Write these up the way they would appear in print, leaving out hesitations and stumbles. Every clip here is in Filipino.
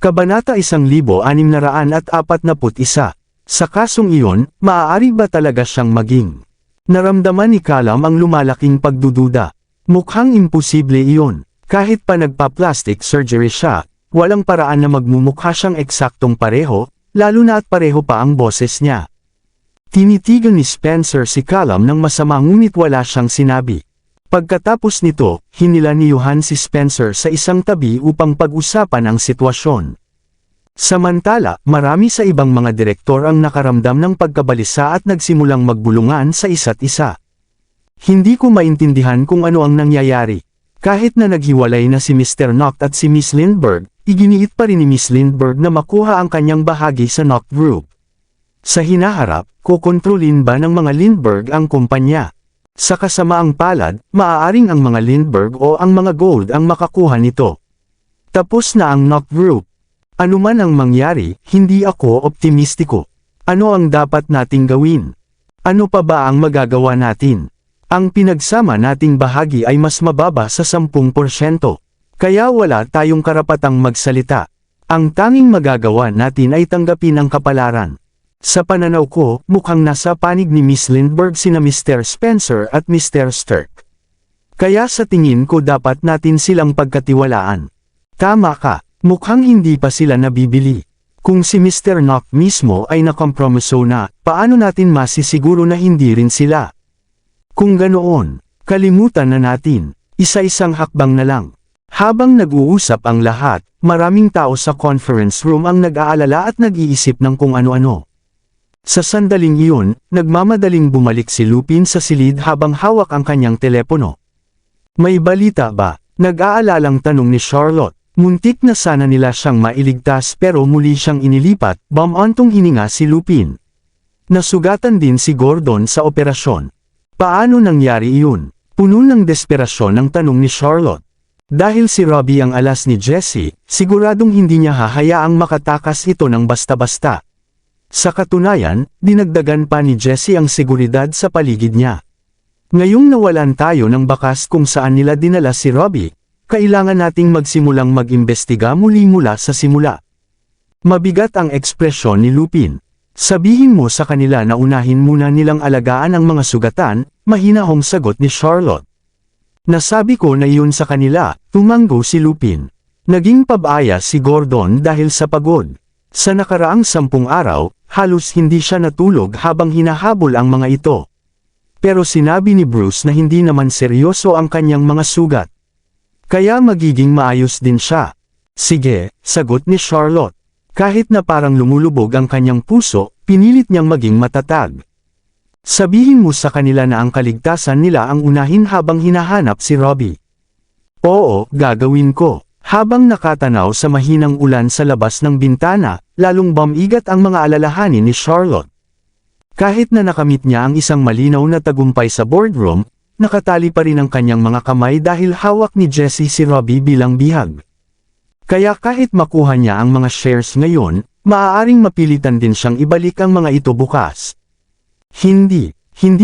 Kabanata 1641. Sa kasong iyon, maaari ba talaga siyang maging? Naramdaman ni Callum ang lumalaking pagdududa. Mukhang imposible iyon. Kahit pa nagpa-plastic surgery siya, walang paraan na magmumukha siyang eksaktong pareho, lalo na at pareho pa ang boses niya. Tinitigan ni Spencer si Callum ng masama ngunit wala siyang sinabi. Pagkatapos nito, hinila ni Johan si Spencer sa isang tabi upang pag-usapan ang sitwasyon. Samantala, marami sa ibang mga direktor ang nakaramdam ng pagkabalisa at nagsimulang magbulungan sa isa't isa. Hindi ko maintindihan kung ano ang nangyayari. Kahit na naghiwalay na si Mr. Noct at si Miss Lindbergh, iginiit pa rin ni Miss Lindbergh na makuha ang kanyang bahagi sa Noct Group. Sa hinaharap, kukontrolin ba ng mga Lindbergh ang kumpanya? Sa kasamaang palad, maaaring ang mga Lindbergh o ang mga Gold ang makakuha nito. Tapos na ang Noct Group. Ano man ang mangyari, hindi ako optimistiko. Ano ang dapat nating gawin? Ano pa ba ang magagawa natin? Ang pinagsama nating bahagi ay mas mababa sa 10%. Kaya wala tayong karapatang magsalita. Ang tanging magagawa natin ay tanggapin ang kapalaran. Sa pananaw ko, mukhang nasa panig ni Miss Lindbergh sina Mr. Spencer at Mr. Stirk. Kaya sa tingin ko dapat natin silang pagkatiwalaan. Tama ka, mukhang hindi pa sila nabibili. Kung si Mr. Noct mismo ay nakompromiso na, paano natin masisiguro na hindi rin sila? Kung ganoon, kalimutan na natin, isa-isang hakbang na lang. Habang nag-uusap ang lahat, maraming tao sa conference room ang nag-aalala at nag-iisip ng kung ano-ano. Sa sandaling iyon, nagmamadaling bumalik si Lupin sa silid habang hawak ang kanyang telepono. May balita ba? Nag-aalalang tanong ni Charlotte. Muntik na sana nila siyang mailigtas pero muli siyang inilipat, bumantong hininga si Lupin. Nasugatan din si Gordon sa operasyon. Paano nangyari iyon? Puno ng desperasyon ang tanong ni Charlotte. Dahil si Robbie ang alas ni Jessie, siguradong hindi niya hahayaang makatakas ito ng basta-basta. Sa katunayan, dinagdagan pa ni Jessie ang seguridad sa paligid niya. Ngayong nawalan tayo ng bakas kung saan nila dinala si Robbie, kailangan nating magsimulang mag-imbestiga muli mula sa simula. Mabigat ang ekspresyon ni Lupin. Sabihin mo sa kanila na unahin muna nilang alagaan ang mga sugatan, mahinahong sagot ni Charlotte. Nasabi ko na iyon sa kanila, tumanggo si Lupin. Naging pabaya si Gordon dahil sa pagod. Sa nakaraang 10 araw, halos hindi siya natulog habang hinahabol ang mga ito. Pero sinabi ni Bruce na hindi naman seryoso ang kanyang mga sugat. Kaya magiging maayos din siya. Sige, sagot ni Charlotte. Kahit na parang lumulubog ang kanyang puso, pinilit niyang maging matatag. Sabihin mo sa kanila na ang kaligtasan nila ang unahin habang hinahanap si Robbie. Oo, gagawin ko. Habang nakatanaw sa mahinang ulan sa labas ng bintana, lalong bumigat ang mga alalahanin ni Charlotte. Kahit na nakamit niya ang isang malinaw na tagumpay sa boardroom, nakatali pa rin ang kanyang mga kamay dahil hawak ni Jessie si Robbie bilang bihag. Kaya kahit makuha niya ang mga shares ngayon, maaaring mapilitan din siyang ibalik ang mga ito bukas. Hindi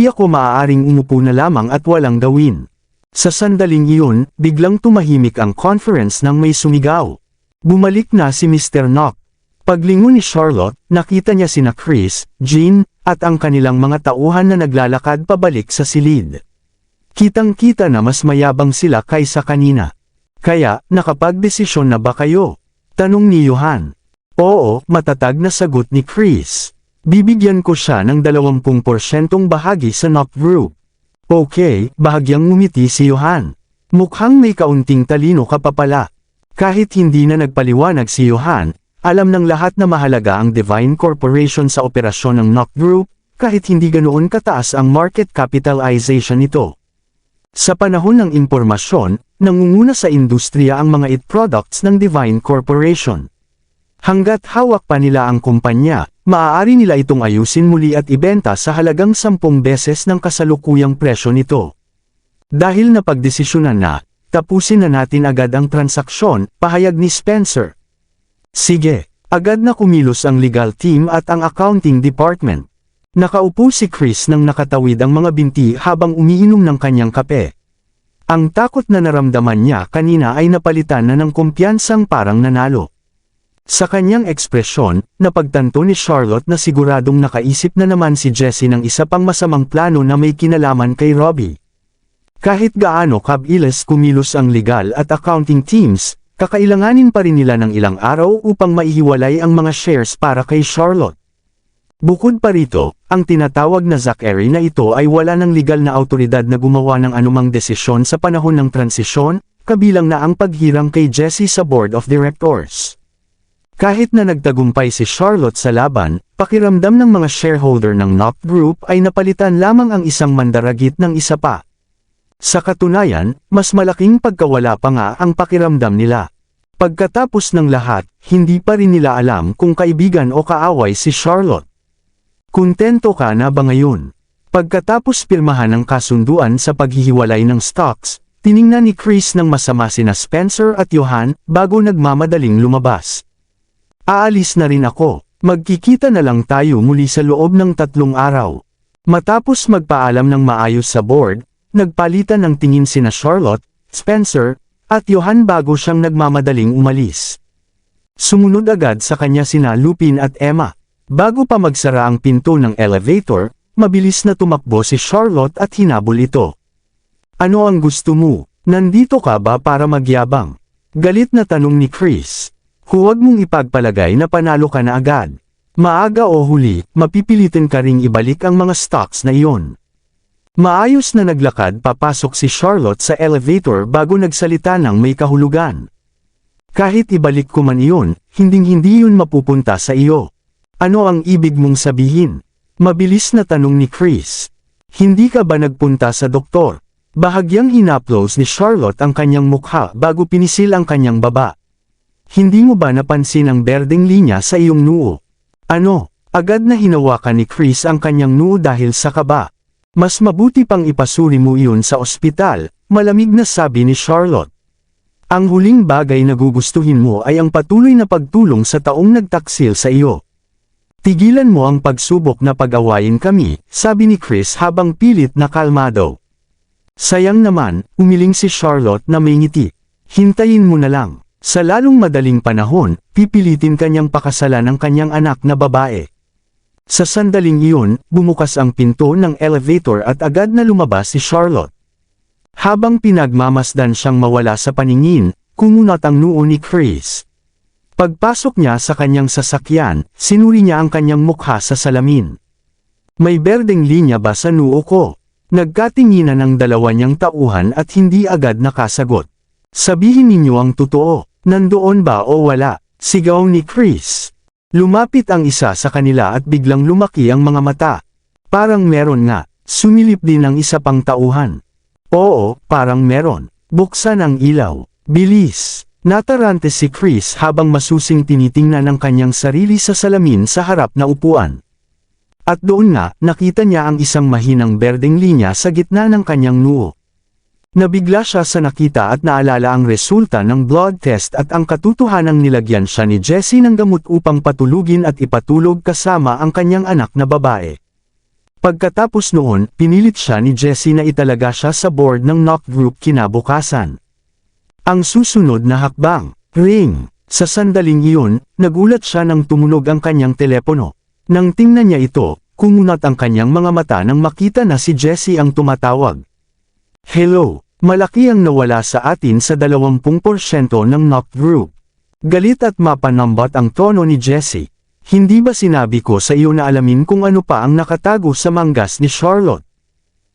ako maaaring umupo na lamang at walang gawin. Sa sandaling iyon, biglang tumahimik ang conference nang may sumigaw. Bumalik na si Mr. Noct. Paglingon ni Charlotte, nakita niya sina Chris, Jean, at ang kanilang mga tauhan na naglalakad pabalik sa silid. Kitang-kita na mas mayabang sila kaysa kanina. Kaya, nakapagdesisyon na ba kayo? Tanong ni Johan. Oo, matatag na sagot ni Chris. Bibigyan ko siya ng 20% bahagi sa Noct Group. Okay, bahagyang ngumiti si Johan. Mukhang may kaunting talino ka pa pala. Kahit hindi na nagpaliwanag si Johan, alam ng lahat na mahalaga ang Divine Corporation sa operasyon ng Noct Group, kahit hindi ganoon kataas ang market capitalization nito. Sa panahon ng impormasyon, nangunguna sa industriya ang mga IT products ng Divine Corporation. Hanggat hawak pa nila ang kumpanya, maaari nila itong ayusin muli at ibenta sa halagang 10 beses ng kasalukuyang presyo nito. Dahil napagdesisyonan na, tapusin na natin agad ang transaksyon, pahayag ni Spencer. Sige, agad na kumilos ang legal team at ang accounting department. Nakaupo si Chris nang nakatawid ang mga binti habang umiinom ng kanyang kape. Ang takot na naramdaman niya kanina ay napalitan na ng kumpiyansang parang nanalo. Sa kanyang ekspresyon, napagtanto ni Charlotte na siguradong nakaisip na naman si Jessie ng isa pang masamang plano na may kinalaman kay Robbie. Kahit gaano kabilis kumilos ang legal at accounting teams, kakailanganin pa rin nila ng ilang araw upang maihiwalay ang mga shares para kay Charlotte. Bukod pa rito, ang tinatawag na Zachary na ito ay wala ng legal na autoridad na gumawa ng anumang desisyon sa panahon ng transisyon, kabilang na ang paghirang kay Jessie sa Board of Directors. Kahit na nagtagumpay si Charlotte sa laban, pakiramdam ng mga shareholder ng Knock Group ay napalitan lamang ang isang mandaragit ng isa pa. Sa katunayan, mas malaking pagkawala pa nga ang pakiramdam nila. Pagkatapos ng lahat, hindi pa rin nila alam kung kaibigan o kaaway si Charlotte. Kuntento ka na ba ngayon? Pagkatapos pirmahan ang kasunduan sa paghihiwalay ng stocks, tiningnan ni Chris ng masama sina Spencer at Johan bago nagmamadaling lumabas. Aalis na rin ako. Magkikita na lang tayo muli sa loob ng 3 araw. Matapos magpaalam ng maayos sa board, nagpalitan ng tingin sina Charlotte, Spencer, at Johan bago siyang nagmamadaling umalis. Sumunod agad sa kanya sina Lupin at Emma. Bago pa magsara ang pinto ng elevator, mabilis na tumakbo si Charlotte at hinabol ito. Ano ang gusto mo? Nandito ka ba para magyabang? Galit na tanong ni Chris. Huwag mong ipagpalagay na panalo ka na agad. Maaga o huli, mapipilitin ka ring ibalik ang mga stocks na iyon. Maayos na naglakad papasok si Charlotte sa elevator bago nagsalita ng may kahulugan. Kahit ibalik ko man iyon, hinding-hindi yun mapupunta sa iyo. Ano ang ibig mong sabihin? Mabilis na tanong ni Chris. Hindi ka ba nagpunta sa doktor? Bahagyang hinaplos ni Charlotte ang kanyang mukha bago pinisil ang kanyang baba. Hindi mo ba napansin ang berdeng linya sa iyong noo? Ano? Agad na hinawakan ni Chris ang kanyang noo dahil sa kaba. Mas mabuti pang ipasuri mo iyon sa ospital, malamig na sabi ni Charlotte. Ang huling bagay na gugustuhin mo ay ang patuloy na pagtulong sa taong nagtaksil sa iyo. Tigilan mo ang pagsubok na pag-awayin kami, sabi ni Chris habang pilit na kalmado. Sayang naman, umiling si Charlotte na may ngiti. Hintayin mo na lang. Sa lalong madaling panahon, pipilitin kanyang pakasalan ang kanyang anak na babae. Sa sandaling iyon, bumukas ang pinto ng elevator at agad na lumabas si Charlotte. Habang pinagmamasdan siyang mawala sa paningin, kumunat ang noo ni Chris. Pagpasok niya sa kanyang sasakyan, sinuri niya ang kanyang mukha sa salamin. May berdeng linya ba sa noo ko? Nagkatinginan ang dalawa niyang tauhan at hindi agad nakasagot. Sabihin ninyo ang totoo, nandoon ba o wala? Sigaw ni Chris. Lumapit ang isa sa kanila at biglang lumaki ang mga mata. Parang meron nga, sumilip din ang isa pang tauhan. Oo, parang meron. Buksan ang ilaw. Bilis. Natarante si Chris habang masusing tinitingnan ang kanyang sarili sa salamin sa harap na upuan. At doon nga, nakita niya ang isang mahinang berdeng linya sa gitna ng kanyang noo. Nabigla siya sa nakita at naalala ang resulta ng blood test at ang katotohanang nilagyan siya ni Jessie ng gamot upang patulugin at ipatulog kasama ang kanyang anak na babae. Pagkatapos noon, pinilit siya ni Jessie na italaga siya sa board ng Knock Group kinabukasan. Ang susunod na hakbang, ring. Sa sandaling iyon, nagulat siya nang tumunog ang kanyang telepono. Nang tingnan niya ito, kumunat ang kanyang mga mata nang makita na si Jessie ang tumatawag. Hello. Malaki ang nawala sa atin sa 20% ng Knock Group. Galit at mapanambat ang tono ni Jessie. Hindi ba sinabi ko sa iyo na alamin kung ano pa ang nakatago sa manggas ni Charlotte?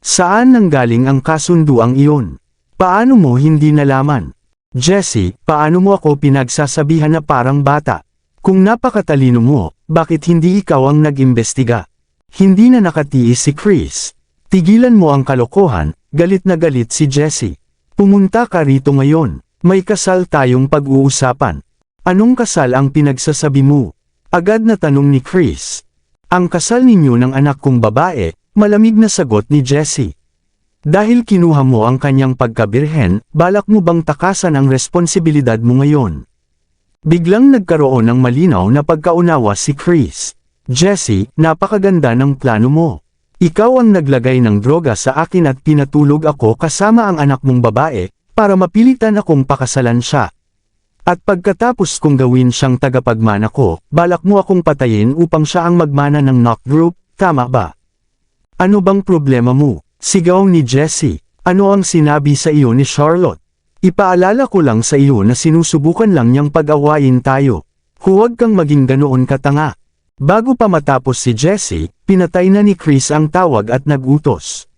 Saan nanggaling ang kasunduang iyon? Paano mo hindi nalaman? Jessie, paano mo ako pinagsasabihan na parang bata? Kung napakatalino mo, bakit hindi ikaw ang nag-imbestiga? Hindi na nakatiis si Chris. Tigilan mo ang kalokohan. Galit na galit si Jessie. Pumunta ka rito ngayon. May kasal tayong pag-uusapan. Anong kasal ang pinagsasabi mo? Agad na tanong ni Chris. Ang kasal ninyo ng anak kong babae, malamig na sagot ni Jessie. Dahil kinuha mo ang kanyang pagkabirhen, balak mo bang takasan ang responsibilidad mo ngayon? Biglang nagkaroon ng malinaw na pagkaunawa si Chris. Jessie, napakaganda ng plano mo. Ikaw ang naglagay ng droga sa akin at pinatulog ako kasama ang anak mong babae, para mapilitan akong pakasalan siya. At pagkatapos kong gawin siyang tagapagmana ko, balak mo akong patayin upang siya ang magmana ng Knock Group, tama ba? Ano bang problema mo? Sigaw ni Jessie. Ano ang sinabi sa iyo ni Charlotte? Ipaalala ko lang sa iyo na sinusubukan lang niyang pag-awayin tayo. Huwag kang maging ganoon katanga. Bago pa matapos si Jessie, pinatay na ni Chris ang tawag at nagutos.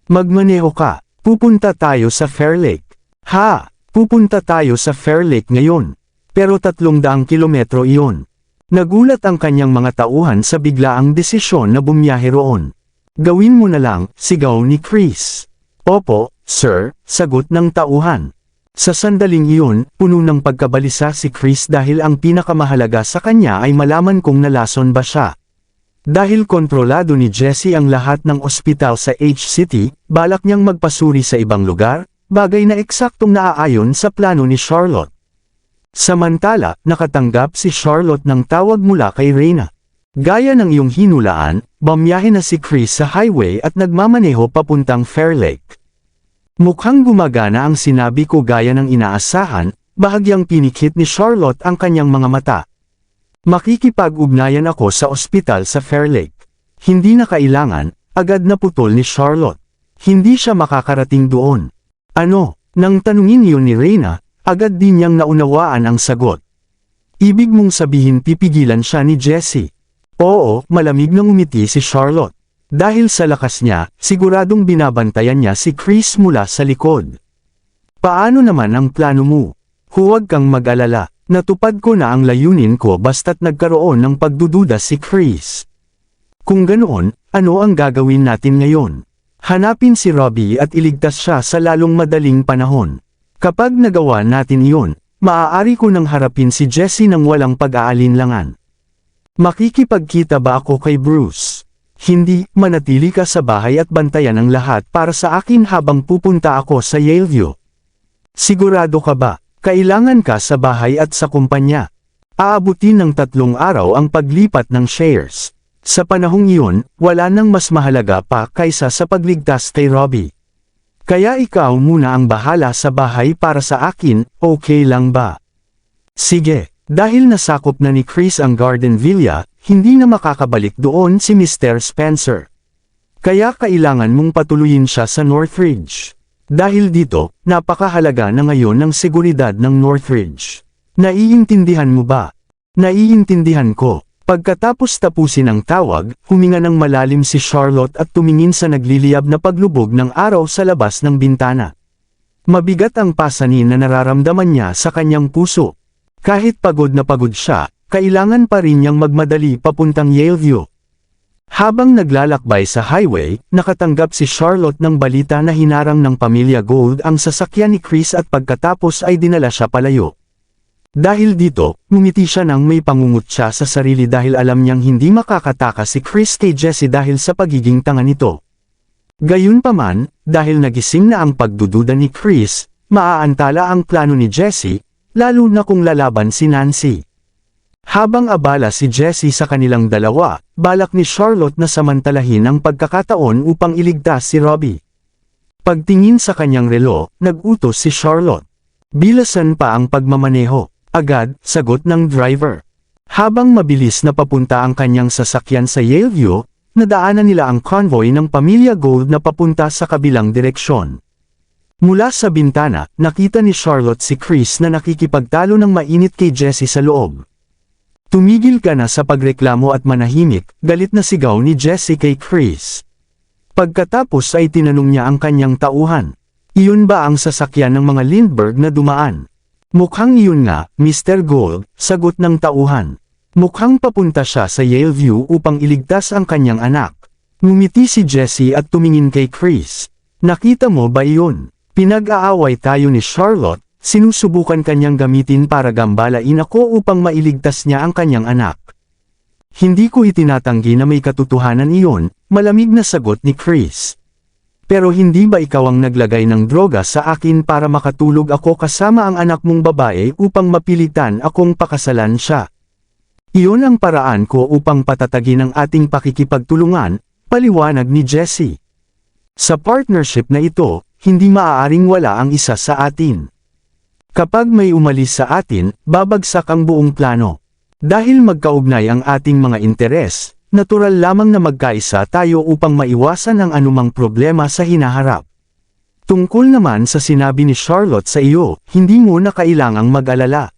Magmaneho ka, pupunta tayo sa Fair Lake. Ha? Pupunta tayo sa Fair Lake ngayon. Pero 300 kilometro iyon. Nagulat ang kanyang mga tauhan sa biglaang desisyon na bumiyahe roon. Gawin mo na lang, sigaw ni Chris. Opo, sir, sagot ng tauhan. Sa sandaling iyon, puno ng pagkabalisa si Chris dahil ang pinakamahalaga sa kanya ay malaman kung nalason ba siya. Dahil kontrolado ni Jessie ang lahat ng ospital sa H-City, balak niyang magpasuri sa ibang lugar, bagay na eksaktong naaayon sa plano ni Charlotte. Samantala, nakatanggap si Charlotte ng tawag mula kay Reyna. Gaya ng iyong hinulaan, bumiyahe na si Chris sa highway at nagmamaneho papuntang Fair Lake. Mukhang gumagana ang sinabi ko gaya ng inaasahan, bahagyang pinikit ni Charlotte ang kanyang mga mata. Makikipag-ugnayan ako sa ospital sa Fair Lake. Hindi na kailangan, agad na putol ni Charlotte. Hindi siya makakarating doon. Ano? Nang tanungin iyon ni Reyna, agad din niyang naunawaan ang sagot. Ibig mong sabihin pipigilan siya ni Jessie. Oo, malamig nang umiti si Charlotte. Dahil sa lakas niya, siguradong binabantayan niya si Chris mula sa likod. Paano naman ang plano mo? Huwag kang mag-alala, natupad ko na ang layunin ko basta't nagkaroon ng pagdududa si Chris. Kung ganoon, ano ang gagawin natin ngayon? Hanapin si Robbie at iligtas siya sa lalong madaling panahon. Kapag nagawa natin iyon, maaari ko nang harapin si Jessie ng walang pag-aalinlangan. Makikipagkita ba ako kay Bruce? Hindi, manatili ka sa bahay at bantayan ang lahat para sa akin habang pupunta ako sa Yaleview. Sigurado ka ba? Kailangan ka sa bahay at sa kumpanya. Aabutin ng 3 araw ang paglipat ng shares. Sa panahong iyon, wala nang mas mahalaga pa kaysa sa pagligtas kay Robbie. Kaya ikaw muna ang bahala sa bahay para sa akin, okay lang ba? Sige, dahil nasakop na ni Chris ang Garden Villa, hindi na makakabalik doon si Mr. Spencer. Kaya kailangan mong patuloyin siya sa Northridge. Dahil dito, napakahalaga na ngayon ng seguridad ng Northridge. Naiintindihan mo ba? Naiintindihan ko. Pagkatapos tapusin ang tawag, huminga ng malalim si Charlotte at tumingin sa nagliliyab na paglubog ng araw sa labas ng bintana. Mabigat ang pasanin na nararamdaman niya sa kanyang puso. Kahit pagod na pagod siya, kailangan pa rin niyang magmadali papuntang Yaleview. Habang naglalakbay sa highway, nakatanggap si Charlotte ng balita na hinarang ng pamilya Gold ang sasakyan ni Chris at pagkatapos ay dinala siya palayo. Dahil dito, ngumiti siya nang may pangungutya sa sarili dahil alam niyang hindi makakataka si Chris kay Jessie dahil sa pagiging tanga nito. Gayunpaman, dahil nagising na ang pagdududa ni Chris, maaantala ang plano ni Jessie, lalo na kung lalaban si Nancy. Habang abala si Jessie sa kanilang dalawa, balak ni Charlotte na samantalahin ang pagkakataon upang iligtas si Robbie. Pagtingin sa kanyang relo, nag-utos si Charlotte. Bilasan pa ang pagmamaneho. Agad, sagot ng driver. Habang mabilis na papunta ang kanyang sasakyan sa Yaleview, nadaanan nila ang convoy ng pamilya Gold na papunta sa kabilang direksyon. Mula sa bintana, nakita ni Charlotte si Chris na nakikipagtalo ng mainit kay Jessie sa loob. Tumigil ka na sa pagreklamo at manahimik, galit na sigaw ni Jessie kay Chris. Pagkatapos ay tinanong niya ang kanyang tauhan. Iyon ba ang sasakyan ng mga Lindbergh na dumaan? Mukhang iyon nga, Mr. Gold, sagot ng tauhan. Mukhang papunta siya sa Yaleview upang iligtas ang kanyang anak. Ngumiti si Jessie at tumingin kay Chris. Nakita mo ba iyon? Pinag-aaway tayo ni Charlotte, sinusubukan kanyang gamitin para gambalain ako upang mailigtas niya ang kanyang anak. Hindi ko itinatanggi na may katotohanan iyon, malamig na sagot ni Chris. Pero hindi ba ikaw ang naglagay ng droga sa akin para makatulog ako kasama ang anak mong babae upang mapilitan akong pakasalan siya? Iyon ang paraan ko upang patatagin ang ating pakikipagtulungan, paliwanag ni Jessie. Sa partnership na ito, hindi maaaring wala ang isa sa atin. Kapag may umalis sa atin, babagsak ang buong plano. Dahil magkaugnay ang ating mga interes, natural lamang na magkaisa tayo upang maiwasan ang anumang problema sa hinaharap. Tungkol naman sa sinabi ni Charlotte sa iyo, hindi mo na kailangang mag-alala.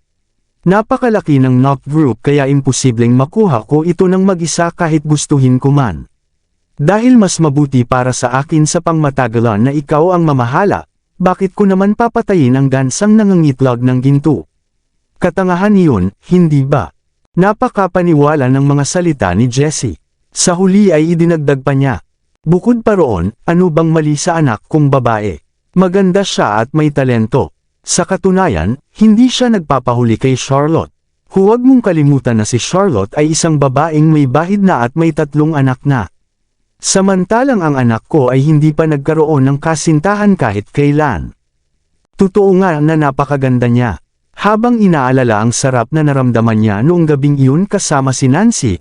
Napakalaki ng knock group kaya imposibleng makuha ko ito ng mag-isa kahit gustuhin ko man. Dahil mas mabuti para sa akin sa pangmatagalan na ikaw ang mamahala, bakit ko naman papatayin ang gansang nangangitlag ng ginto? Katangahan iyon, hindi ba? Napakapaniwala ng mga salita ni Jessie. Sa huli ay idinagdag pa niya. Bukod pa roon, ano bang mali sa anak kong babae? Maganda siya at may talento. Sa katunayan, hindi siya nagpapahuli kay Charlotte. Huwag mong kalimutan na si Charlotte ay isang babaeng may bahid na at may 3 anak na. Samantalang ang anak ko ay hindi pa nagkaroon ng kasintahan kahit kailan. Totoo nga na napakaganda niya. Habang inaalala ang sarap na naramdaman niya noong gabing iyon kasama si Nancy,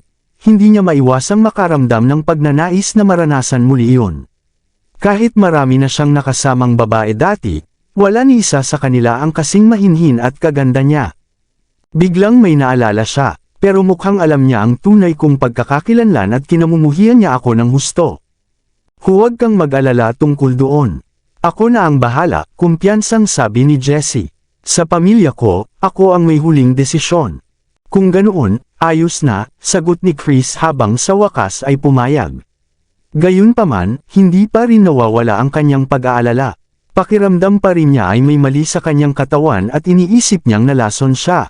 hindi niya maiwasang makaramdam ng pagnanais na maranasan muli iyon. Kahit marami na siyang nakasamang babae dati, wala ni isa sa kanila ang kasing mahinhin at kaganda niya. Biglang may naalala siya. Pero mukhang alam niya ang tunay kong pagkakakilanlan at kinamumuhian niya ako ng husto. Huwag kang mag-alala tungkol doon. Ako na ang bahala, kumpiyansang sabi ni Jessie. Sa pamilya ko, ako ang may huling desisyon. Kung ganoon, ayos na, sagot ni Chris habang sa wakas ay pumayag. Gayunpaman, hindi pa rin nawawala ang kanyang pag-aalala. Pakiramdam pa rin niya ay may mali sa kanyang katawan at iniisip niyang nalason siya.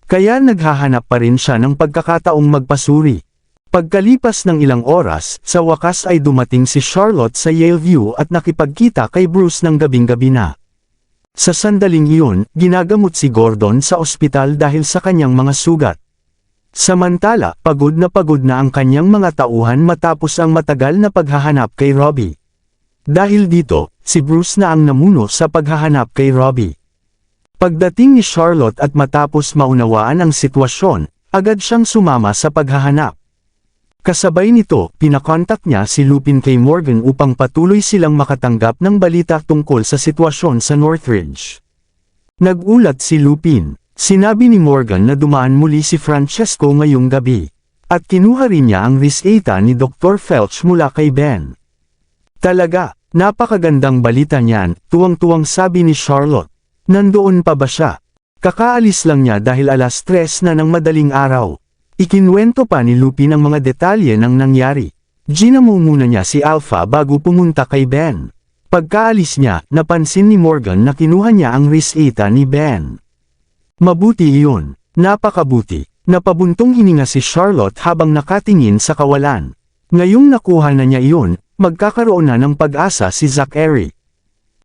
Kaya naghahanap pa rin siya ng pagkakataong magpasuri. Pagkalipas ng ilang oras, sa wakas ay dumating si Charlotte sa Yaleview at nakipagkita kay Bruce ng gabing-gabi na. Sa sandaling iyon, ginagamot si Gordon sa ospital dahil sa kanyang mga sugat. Samantala, pagod na ang kanyang mga tauhan matapos ang matagal na paghahanap kay Robbie. Dahil dito, si Bruce na ang namuno sa paghahanap kay Robbie. Pagdating ni Charlotte at matapos maunawaan ang sitwasyon, agad siyang sumama sa paghahanap. Kasabay nito, pinakontak niya si Lupin kay Morgan upang patuloy silang makatanggap ng balita tungkol sa sitwasyon sa Northridge. Nag-ulat si Lupin. Sinabi ni Morgan na dumaan muli si Francesco ngayong gabi. At kinuha rin niya ang reseta ni Dr. Felch mula kay Ben. Talaga, napakagandang balita niyan, tuwang-tuwang sabi ni Charlotte. Nandoon pa ba siya? Kakaalis lang niya dahil 3:00 na ng madaling araw. Ikinwento pa ni Lupin ang mga detalye ng nangyari. Ginamo muna niya si Alpha bago pumunta kay Ben. Pagkaalis niya, napansin ni Morgan na kinuha niya ang reseta ni Ben. Mabuti iyon. Napakabuti. Napabuntong hininga si Charlotte habang nakatingin sa kawalan. Ngayong nakuha na niya iyon, magkakaroon na ng pag-asa si Zachary.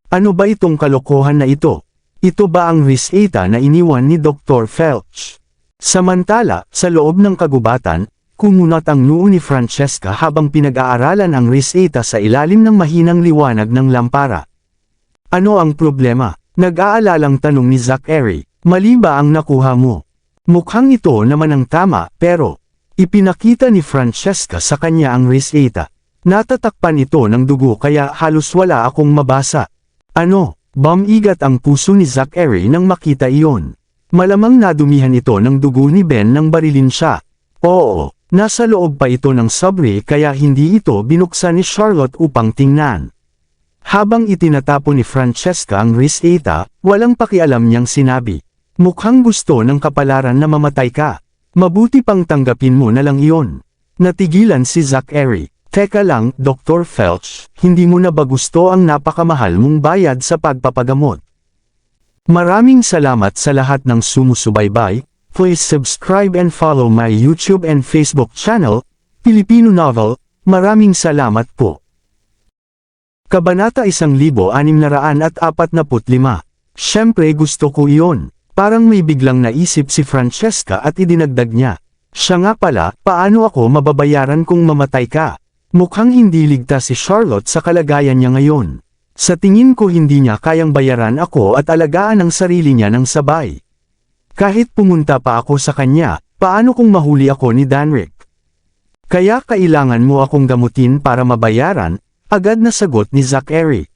Ano ba itong kalokohan na ito? Ito ba ang reseta na iniwan ni Dr. Felch? Samantala, sa loob ng kagubatan, kumunat ang noo ni Francesca habang pinag-aaralan ang reseta sa ilalim ng mahinang liwanag ng lampara. Ano ang problema? Nag-aalalang tanong ni Zachary, mali ba ang nakuha mo? Mukhang ito naman ang tama, pero ipinakita ni Francesca sa kanya ang reseta. Natatakpan ito ng dugo kaya halos wala akong mabasa. Ano? Bumigat ang puso ni Zachary nang makita iyon. Malamang nadumihan ito ng dugo ni Ben nang barilin siya. Oo, nasa loob pa ito ng subway kaya hindi ito binuksan ni Charlotte upang tingnan. Habang itinatapon ni Francesca ang reseta, walang pakialam niyang sinabi. Mukhang gusto ng kapalaran na mamatay ka. Mabuti pang tanggapin mo na lang iyon. Natigilan si Zachary. Teka lang, Dr. Felch, hindi mo na ba gusto ang napakamahal mong bayad sa pagpapagamot? Maraming salamat sa lahat ng sumusubaybay. Please subscribe and follow my YouTube and Facebook channel, Filipino Novel. Maraming salamat po. Kabanata 1645. Siyempre gusto ko iyon. Parang may biglang naisip si Francesca at idinagdag niya. Siya nga pala, paano ako mababayaran kung mamatay ka? Mukhang hindi ligtas si Charlotte sa kalagayan niya ngayon. Sa tingin ko hindi niya kayang bayaran ako at alagaan ang sarili niya ng sabay. Kahit pumunta pa ako sa kanya, paano kung mahuli ako ni Danrick? Kaya kailangan mo akong gamutin para mabayaran, agad na sagot ni Zachary.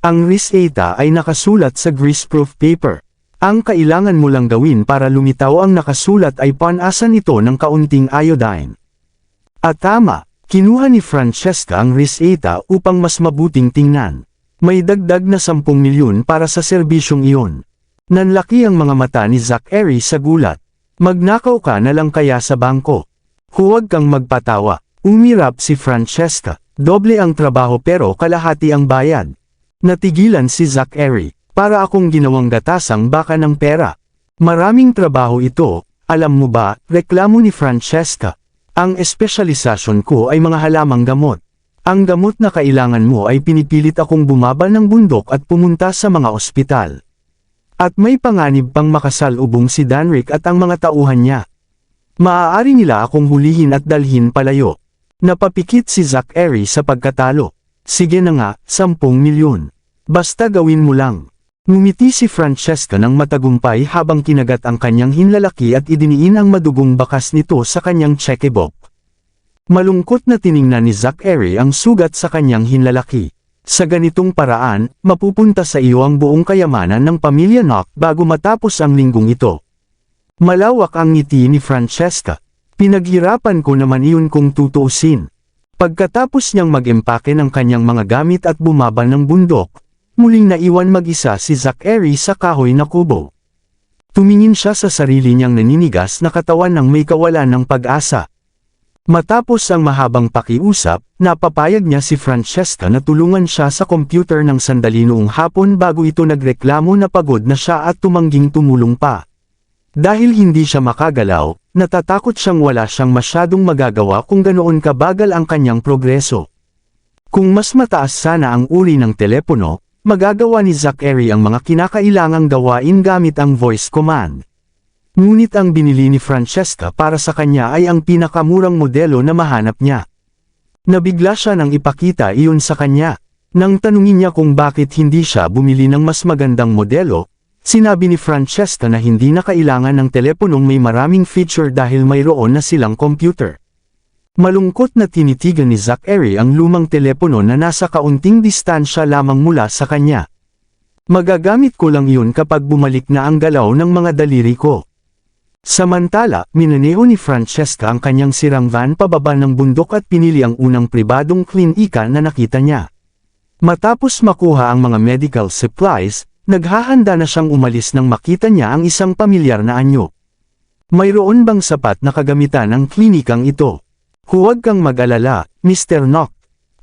Ang reseta ay nakasulat sa greaseproof paper. Ang kailangan mo lang gawin para lumitaw ang nakasulat ay panasan ito ng kaunting iodine. At tama, kinuha ni Francesca ang reseta upang mas mabuting tingnan. May dagdag na 10 milyon para sa serbisyong iyon. Nanlaki ang mga mata ni Zachary sa gulat. Magnakaw ka na lang kaya sa bangko. Huwag kang magpatawa. Umirap si Francesca. Doble ang trabaho pero kalahati ang bayad. Natigilan si Zachary. Para akong ginawang gatasang baka ng pera. Maraming trabaho ito, alam mo ba, reklamo ni Francesca. Ang espesyalisasyon ko ay mga halamang gamot. Ang gamot na kailangan mo ay pinipilit akong bumaba ng bundok at pumunta sa mga ospital. At may panganib pang makasalubong si Danrick at ang mga tauhan niya. Maaari nila akong hulihin at dalhin palayo. Napapikit si Zachary sa pagkatalo. Sige na nga, 10 milyon. Basta gawin mo lang. Ngumiti si Francesca ng matagumpay habang kinagat ang kanyang hinlalaki at idiniin ang madugong bakas nito sa kanyang checkbook. Malungkot na tiningnan ni Zachary ang sugat sa kanyang hinlalaki. Sa ganitong paraan, mapupunta sa iyo ang buong kayamanan ng pamilya Knock bago matapos ang linggong ito. Malawak ang ngiti ni Francesca. Pinaghirapan ko naman iyon kung tutuusin. Pagkatapos niyang mag-empake ng kanyang mga gamit at bumaba ng bundok, muling naiwan mag-isa si Zachary sa kahoy na kubo. Tumingin siya sa sarili niyang naninigas na katawan ng may kawalan ng pag-asa. Matapos ang mahabang pakiusap, napapayag niya si Francesca na tulungan siya sa computer ng sandali noong hapon bago ito nagreklamo na pagod na siya at tumangging tumulong pa. Dahil hindi siya makagalaw, natatakot siyang wala siyang masyadong magagawa kung ganoon kabagal ang kanyang progreso. Kung mas mataas sana ang uri ng telepono, magagawa ni Zachary ang mga kinakailangang gawain gamit ang voice command. Ngunit ang binili ni Francesca para sa kanya ay ang pinakamurang modelo na mahanap niya. Nabigla siya nang ipakita iyon sa kanya. Nang tanungin niya kung bakit hindi siya bumili ng mas magandang modelo, sinabi ni Francesca na hindi na kailangan ng teleponong may maraming feature dahil mayroon na silang computer. Malungkot na tinitigan ni Zachary ang lumang telepono na nasa kaunting distansya lamang mula sa kanya. Magagamit ko lang yun kapag bumalik na ang galaw ng mga daliri ko. Samantala, minaneho ni Francesca ang kanyang sirang van pababa ng bundok at pinili ang unang pribadong klinika na nakita niya. Matapos makuha ang mga medical supplies, naghahanda na siyang umalis nang makita niya ang isang pamilyar na anyo. Mayroon bang sapat na kagamitan ng klinikang ito? Huwag kang mag-alala, Mr. Knock.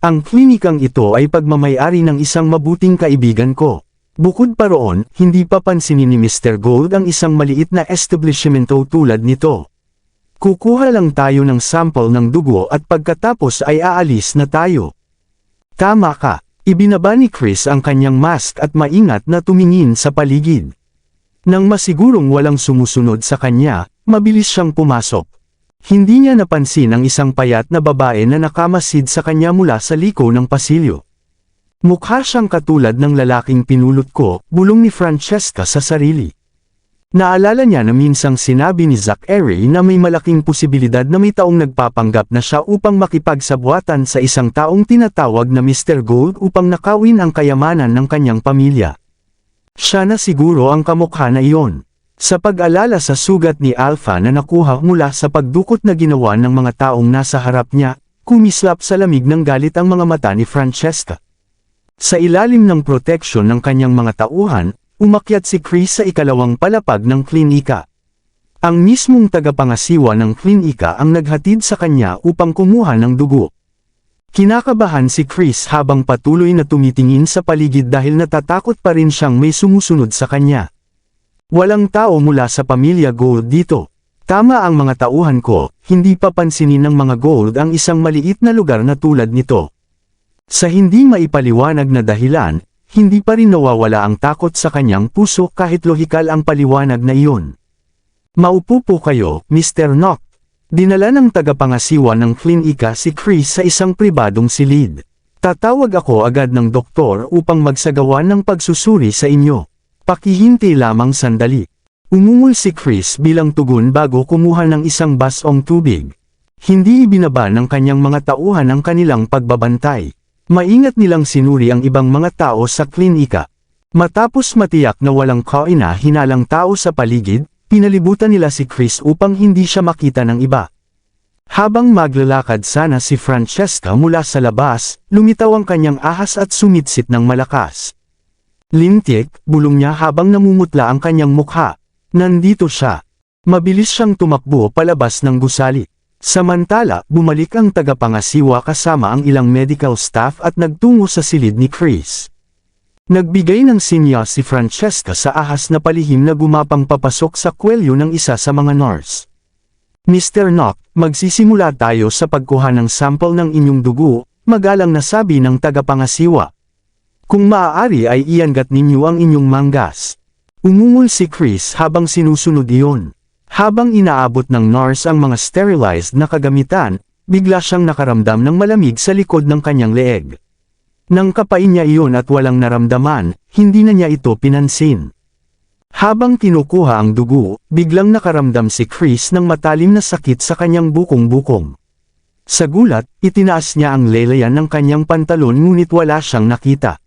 Ang klinikang ito ay pagmamay-ari ng isang mabuting kaibigan ko. Bukod pa roon, hindi pa pansinin ni Mr. Gold ang isang maliit na establishmento tulad nito. Kukuha lang tayo ng sample ng dugo at pagkatapos ay aalis na tayo. Tama ka, ibinaba ni Chris ang kanyang mask at maingat na tumingin sa paligid. Nang masigurong walang sumusunod sa kanya, mabilis siyang pumasok. Hindi niya napansin ang isang payat na babae na nakamasid sa kanya mula sa liko ng pasilyo. Mukha siyang katulad ng lalaking pinulot ko, bulong ni Francesca sa sarili. Naalala niya na minsang sinabi ni Zachary na may malaking posibilidad na may taong nagpapanggap na siya upang makipagsabwatan sa isang taong tinatawag na Mr. Gold upang nakawin ang kayamanan ng kanyang pamilya. Siya na siguro ang kamukha na iyon. Sa pag-alala sa sugat ni Alpha na nakuha mula sa pagdukot na ginawa ng mga taong nasa harap niya, kumislap sa lamig ng galit ang mga mata ni Francesca. Sa ilalim ng proteksyon ng kanyang mga tauhan, umakyat si Chris sa ikalawang palapag ng klinika. Ang mismong tagapangasiwa ng klinika ang naghatid sa kanya upang kumuha ng dugo. Kinakabahan si Chris habang patuloy na tumitingin sa paligid dahil natatakot pa rin siyang may sumusunod sa kanya. Walang tao mula sa pamilya Gold dito. Tama ang mga tauhan ko, hindi pa pansinin ng mga Gold ang isang maliit na lugar na tulad nito. Sa hindi maipaliwanag na dahilan, hindi pa rin nawawala ang takot sa kanyang puso kahit lohikal ang paliwanag na iyon. Maupo po kayo, Mr. Knock. Dinala ng tagapangasiwa ng klinika si Chris sa isang pribadong silid. Tatawag ako agad ng doktor upang magsagawa ng pagsusuri sa inyo. Pakihintay lamang sandali. Umungol si Chris bilang tugon bago kumuha ng isang basong tubig. Hindi ibinaba ng kanyang mga tauhan ang kanilang pagbabantay. Maingat nilang sinuri ang ibang mga tao sa klinika. Matapos matiyak na walang kaina-hinalang tao sa paligid, pinalibutan nila si Chris upang hindi siya makita ng iba. Habang maglalakad sana si Francesca mula sa labas, lumitaw ang kanyang ahas at sumitsit ng malakas. Lintik, bulong niya habang namumutla ang kanyang mukha. Nandito siya. Mabilis siyang tumakbo palabas ng gusali. Samantala, bumalik ang tagapangasiwa kasama ang ilang medical staff at nagtungo sa silid ni Chris. Nagbigay ng sinyas si Francesca sa ahas na palihim na gumapang papasok sa kwelyo ng isa sa mga nurse. Mr. Nock, magsisimula tayo sa pagkuha ng sample ng inyong dugo, magalang na sabi ng tagapangasiwa. Kung maaari ay iangat ninyo ang inyong manggas. Umungol si Chris habang sinusunod iyon. Habang inaabot ng nurse ang mga sterilized na kagamitan, bigla siyang nakaramdam ng malamig sa likod ng kanyang leeg. Nang kapain niya iyon at walang naramdaman, hindi na niya ito pinansin. Habang kinukuha ang dugo, biglang nakaramdam si Chris ng matalim na sakit sa kanyang bukong-bukong. Sa gulat, itinaas niya ang lelayan ng kanyang pantalon ngunit wala siyang nakita.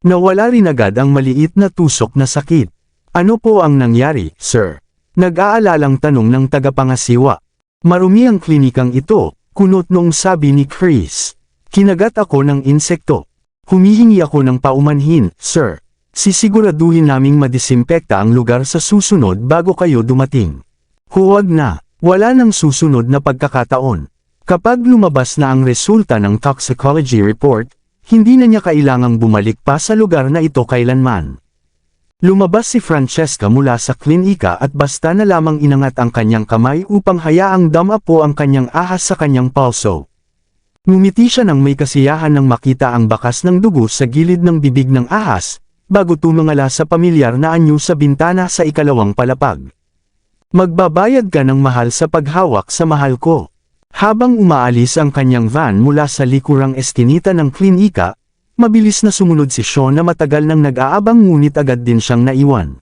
Nawala rin agad ang maliit na tusok na sakit. Ano po ang nangyari, sir? Nag-aalalang tanong ng tagapangasiwa. Marumi ang klinikang ito, kunot noong sabi ni Chris. Kinagat ako ng insekto. Humihingi ako ng paumanhin, sir. Sisiguraduhin naming madisimpekta ang lugar sa susunod bago kayo dumating. Huwag na, wala nang susunod na pagkakataon. Kapag lumabas na ang resulta ng toxicology report, hindi na niya kailangang bumalik pa sa lugar na ito kailanman. Lumabas si Francesca mula sa klinika at basta na lamang inangat ang kanyang kamay upang hayaang damapo ang kanyang ahas sa kanyang palso. Ngumiti siya nang may kasiyahan nang makita ang bakas ng dugo sa gilid ng bibig ng ahas, bago tumingala sa pamilyar na anyo sa bintana sa ikalawang palapag. Magbabayad ka ng mahal sa paghawak sa mahal ko. Habang umaalis ang kanyang van mula sa likurang eskinita ng klinika, mabilis na sumunod si Sean na matagal nang nag-aabang ngunit agad din siyang naiwan.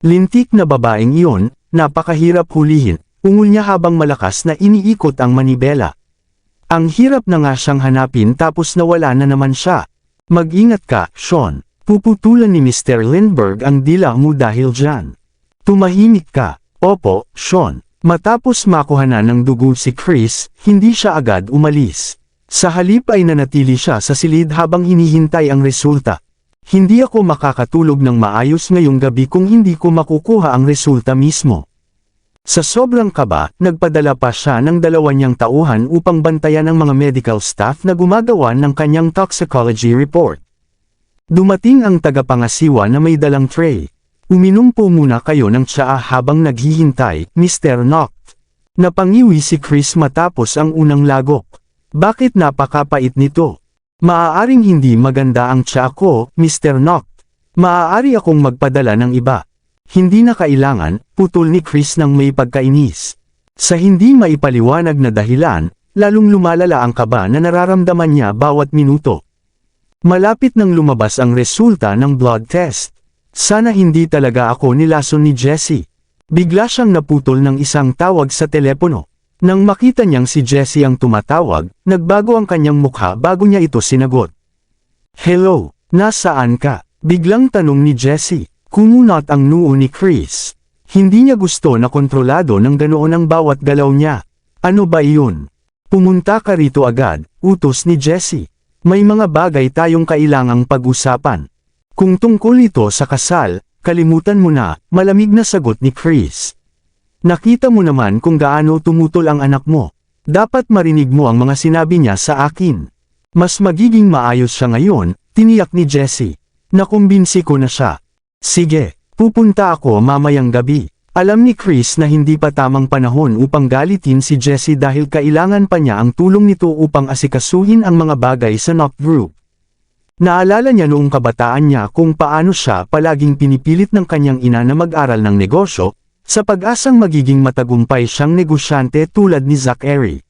Lintik na babaeng iyon, napakahirap hulihin, ungol niya habang malakas na iniikot ang manibela. Ang hirap na nga siyang hanapin tapos nawala na naman siya. Mag-ingat ka, Sean. Puputulan ni Mr. Lindbergh ang dila mo dahil dyan. Tumahimik ka. Opo, Sean. Matapos makuha na ng dugo si Chris, hindi siya agad umalis. Sa halip ay nanatili siya sa silid habang hinihintay ang resulta. Hindi ako makakatulog ng maayos ngayong gabi kung hindi ko makukuha ang resulta mismo. Sa sobrang kaba, nagpadala pa siya ng dalawa niyang tauhan upang bantayan ang mga medical staff na gumagawa ng kanyang toxicology report. Dumating ang tagapangasiwa na may dalang tray. Uminom po muna kayo ng tsaa habang naghihintay, Mr. Nock. Napangiwi si Chris matapos ang unang lagok. Bakit napakapait nito? Maaaring hindi maganda ang tsaa ko, Mr. Nock. Maaari akong magpadala ng iba. Hindi na kailangan, putol ni Chris nang may pagkainis. Sa hindi maipaliwanag na dahilan, lalong lumalala ang kaba na nararamdaman niya bawat minuto. Malapit nang lumabas ang resulta ng blood test. Sana hindi talaga ako nilason ni Jessie. Bigla siyang naputol ng isang tawag sa telepono. Nang makita niyang si Jessie ang tumatawag, nagbago ang kanyang mukha bago niya ito sinagot. Hello, nasaan ka? Biglang tanong ni Jessie. Kumunot ang noo ni Chris. Hindi niya gusto na kontrolado ng ganoon ang bawat galaw niya. Ano ba iyon? Pumunta ka rito agad, utos ni Jessie. May mga bagay tayong kailangang pag-usapan. Kung tungkol ito sa kasal, kalimutan mo na, malamig na sagot ni Chris. Nakita mo naman kung gaano tumutol ang anak mo. Dapat marinig mo ang mga sinabi niya sa akin. Mas magiging maayos siya ngayon, tiniyak ni Jessie. Nakumbinsi ko na siya. Sige, pupunta ako mamayang gabi. Alam ni Chris na hindi pa tamang panahon upang galitin si Jessie dahil kailangan pa niya ang tulong nito upang asikasuhin ang mga bagay sa Nock Group. Naalala niya noong kabataan niya kung paano siya palaging pinipilit ng kanyang ina na mag-aral ng negosyo, sa pag-asang magiging matagumpay siyang negosyante tulad ni Zachary.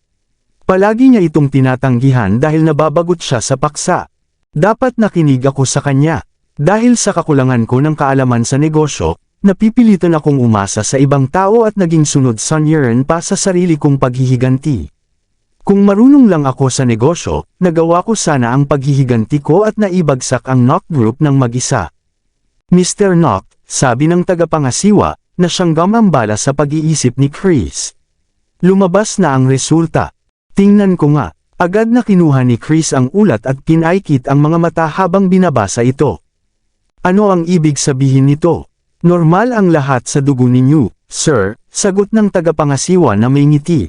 Palagi niya itong tinatanggihan dahil nababagot siya sa paksa. Dapat nakinig ako sa kanya. Dahil sa kakulangan ko ng kaalaman sa negosyo, napipilitan akong umasa sa ibang tao at naging sunod sanyeran pa sa sarili kong paghihiganti. Kung marunong lang ako sa negosyo, nagawa ko sana ang paghihiganti ko at naibagsak ang Nock Group ng mag-isa. Mr. Knock, sabi ng tagapangasiwa, na siyang gumambala sa pag-iisip ni Chris. Lumabas na ang resulta. Tingnan ko nga. Agad na kinuha ni Chris ang ulat at pinaikit ang mga mata habang binabasa ito. Ano ang ibig sabihin nito? Normal ang lahat sa dugo ninyo, sir, sagot ng tagapangasiwa na may ngiti.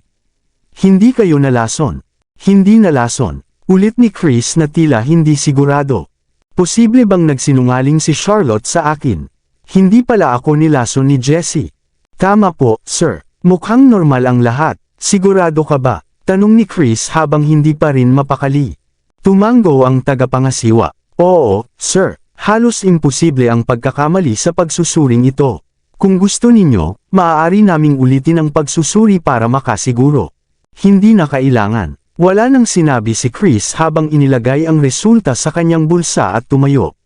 Hindi kayo nalason. Hindi nalason. Ulit ni Chris na tila hindi sigurado. Posible bang nagsinungaling si Charlotte sa akin? Hindi pala ako nilason ni Jessie. Tama po, sir. Mukhang normal ang lahat. Sigurado ka ba? Tanong ni Chris habang hindi pa rin mapakali. Tumango ang tagapangasiwa. Oo, sir. Halos imposible ang pagkakamali sa pagsusuring ito. Kung gusto ninyo, maaari naming ulitin ang pagsusuri para makasiguro. Hindi na kailangan. Wala nang sinabi si Chris habang inilagay ang resulta sa kanyang bulsa at tumayo.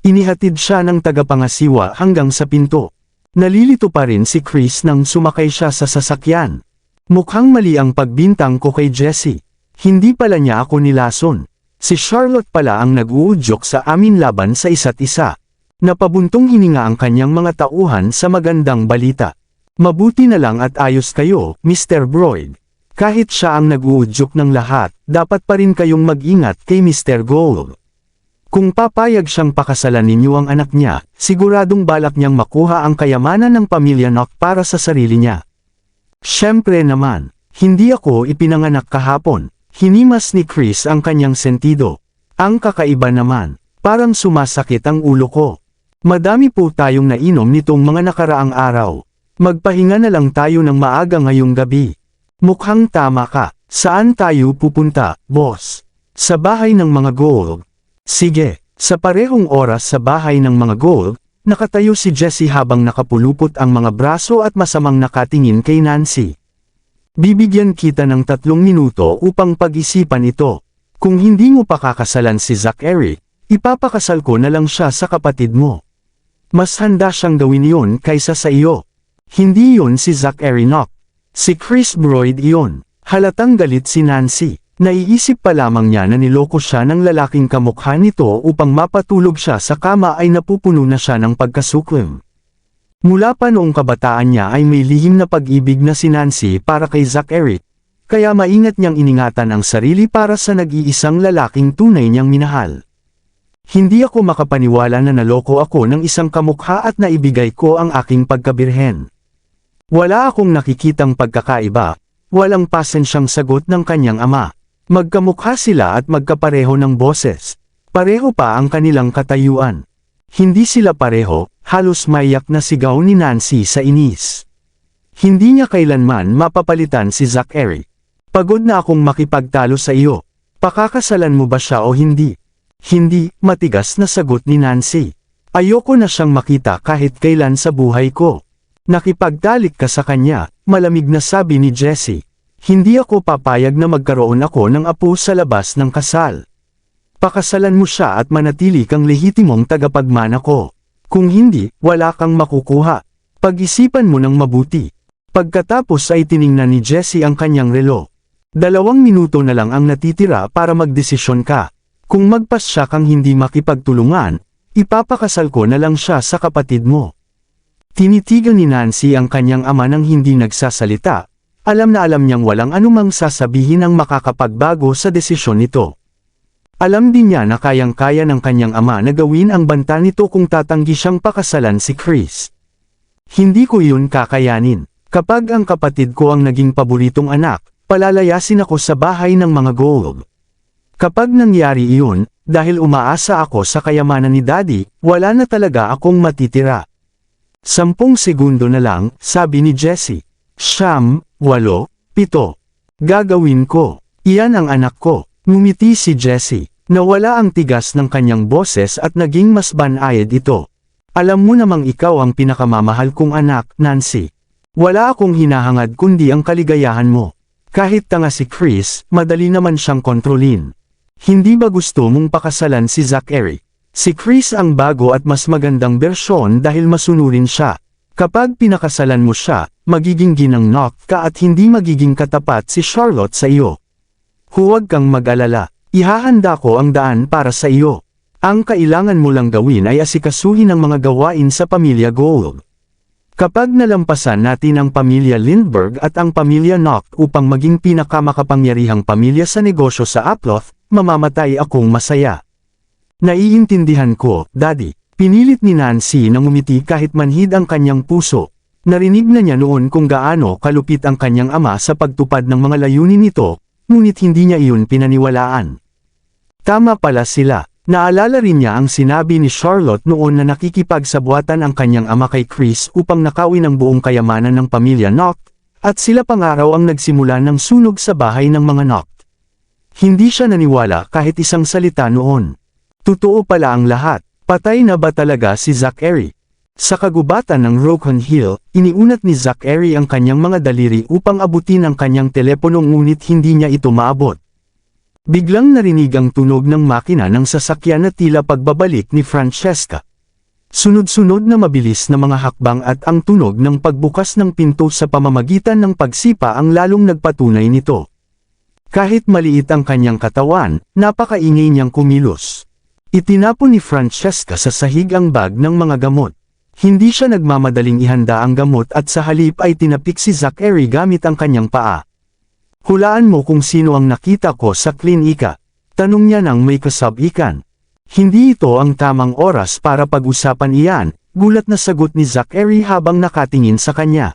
Inihatid siya ng tagapangasiwa hanggang sa pinto. Nalilito pa rin si Chris nang sumakay siya sa sasakyan. Mukhang mali ang pagbintang ko kay Jessie. Hindi pala niya ako nilason. Si Charlotte pala ang nag-uudyok sa amin laban sa isa't isa. Napabuntong hininga ang kanyang mga tauhan sa magandang balita. Mabuti na lang at ayos kayo, Mr. Broyd. Kahit siya ang nag-uudyok ng lahat, dapat pa rin kayong mag-ingat kay Mr. Gold. Kung papayag siyang pakasalan ninyo ang anak niya, siguradong balak niyang makuha ang kayamanan ng pamilya Knock para sa sarili niya. Siyempre naman, hindi ako ipinanganak kahapon. Hinimas ni Chris ang kanyang sentido. Ang kakaiba naman, parang sumasakit ang ulo ko. Madami po tayong nainom nitong mga nakaraang araw. Magpahinga na lang tayo ng maaga ngayong gabi. Mukhang tama ka. Saan tayo pupunta, boss? Sa bahay ng mga Gold. Sige, sa parehong oras sa bahay ng mga Gold, nakatayo si Jessie habang nakapulupot ang mga braso at masamang nakatingin kay Nancy. Bibigyan kita ng 3 minuto upang pag-isipan ito. Kung hindi mo pakakasalan si Zachary, ipapakasal ko na lang siya sa kapatid mo. Mas handa siyang gawin iyon kaysa sa iyo. Hindi iyon si Zachary Knock. Si Chris Broyd iyon. Halatang galit si Nancy. Naiisip pa lamang niya na niloko siya ng lalaking kamukha nito upang mapatulog siya sa kama ay napupuno na siya ng pagkasuklim. Mula pa noong kabataan niya ay may lihim na pag-ibig na si Nancy para kay Zachary, kaya maingat niyang iningatan ang sarili para sa nag-iisang lalaking tunay niyang minahal. Hindi ako makapaniwala na naloko ako ng isang kamukha at naibigay ko ang aking pagkabirhen. Wala akong nakikitang pagkakaiba, walang pasensyang sagot ng kanyang ama. Magkamukha sila at magkapareho ng boses. Pareho pa ang kanilang katayuan. Hindi sila pareho, halos maiyak na sigaw ni Nancy sa inis. Hindi niya kailanman mapapalitan si Zachary. Pagod na akong makipagtalo sa iyo. Pakakasalan mo ba siya o hindi? Hindi, matigas na sagot ni Nancy. Ayoko na siyang makita kahit kailan sa buhay ko. Nakipagtalik ka sa kanya, malamig na sabi ni Jessie. Hindi ako papayag na magkaroon ako ng apo sa labas ng kasal. Pakasalan mo siya at manatili kang lehitimong tagapagmana ko. Kung hindi, wala kang makukuha. Pag-isipan mo ng mabuti. Pagkatapos ay tiningnan ni Jessie ang kanyang relo. 2 minuto na lang ang natitira para magdesisyon ka. Kung magpasya kang hindi makipagtulungan, ipapakasal ko na lang siya sa kapatid mo. Tinitigan ni Nancy ang kanyang ama nang hindi nagsasalita. Alam na alam niyang walang anumang sasabihin ang makakapagbago sa desisyon nito. Alam din niya na kayang-kaya ng kanyang ama na gawin ang banta nito kung tatanggi siyang pakasalan si Chris. Hindi ko yun kakayanin. Kapag ang kapatid ko ang naging paboritong anak, palalayasin ako sa bahay ng mga Gold. Kapag nangyari iyon, dahil umaasa ako sa kayamanan ni Daddy, wala na talaga akong matitira. 10 segundo na lang, sabi ni Jessie. 9, 8, 7. Gagawin ko. Iyan ang anak ko. Ngumiti si Jessie. Nawala ang tigas ng kanyang boses at naging mas banayad ito. Alam mo namang ikaw ang pinakamamahal kong anak, Nancy. Wala akong hinahangad kundi ang kaligayahan mo. Kahit tanga si Chris, madali naman siyang kontrolin. Hindi ba gusto mong pakasalan si Zachary? Si Chris ang bago at mas magandang bersyon dahil masunurin siya. Kapag pinakasalan mo siya, magiging ginang Knock ka at hindi magiging katapat si Charlotte sa iyo. Huwag kang mag-alala. Ihahanda ko ang daan para sa iyo. Ang kailangan mo lang gawin ay asikasuhin ang mga gawain sa pamilya Gould. Kapag nalampasan natin ang pamilya Lindbergh at ang pamilya Knock upang maging pinakamakapangyarihang pamilya sa negosyo sa Uploth, mamamatay akong masaya. Naiintindihan ko, Daddy. Pinilit ni Nancy na ngumiti kahit manhid ang kanyang puso. Narinig na niya noon kung gaano kalupit ang kanyang ama sa pagtupad ng mga layunin nito, ngunit hindi niya iyon pinaniwalaan. Tama pala sila. Naalala rin niya ang sinabi ni Charlotte noon na nakikipagsabwatan ang kanyang ama kay Chris upang nakawin ang buong kayamanan ng pamilya Knock, at sila pangaraw ang nagsimula ng sunog sa bahay ng mga Knock. Hindi siya naniwala kahit isang salita noon. Totoo pala ang lahat. Patay na ba talaga si Zachary? Sa kagubatan ng Rocon Hill, iniunat ni Zachary ang kanyang mga daliri upang abutin ang kanyang telepono ngunit hindi niya ito maabot. Biglang narinig ang tunog ng makina ng sasakyan na tila pagbabalik ni Francesca. Sunod-sunod na mabilis na mga hakbang at ang tunog ng pagbukas ng pinto sa pamamagitan ng pagsipa ang lalong nagpatunay nito. Kahit maliit ang kanyang katawan, napakaingay niyang kumilos. Itinapon ni Francesca sa sahig ang bag ng mga gamot. Hindi siya nagmamadaling ihanda ang gamot at sa halip ay tinapik si Zachary gamit ang kanyang paa. Hulaan mo kung sino ang nakita ko sa klinika. Tanong niya nang may kasabikan. Hindi ito ang tamang oras para pag-usapan iyan, gulat na sagot ni Zachary habang nakatingin sa kanya.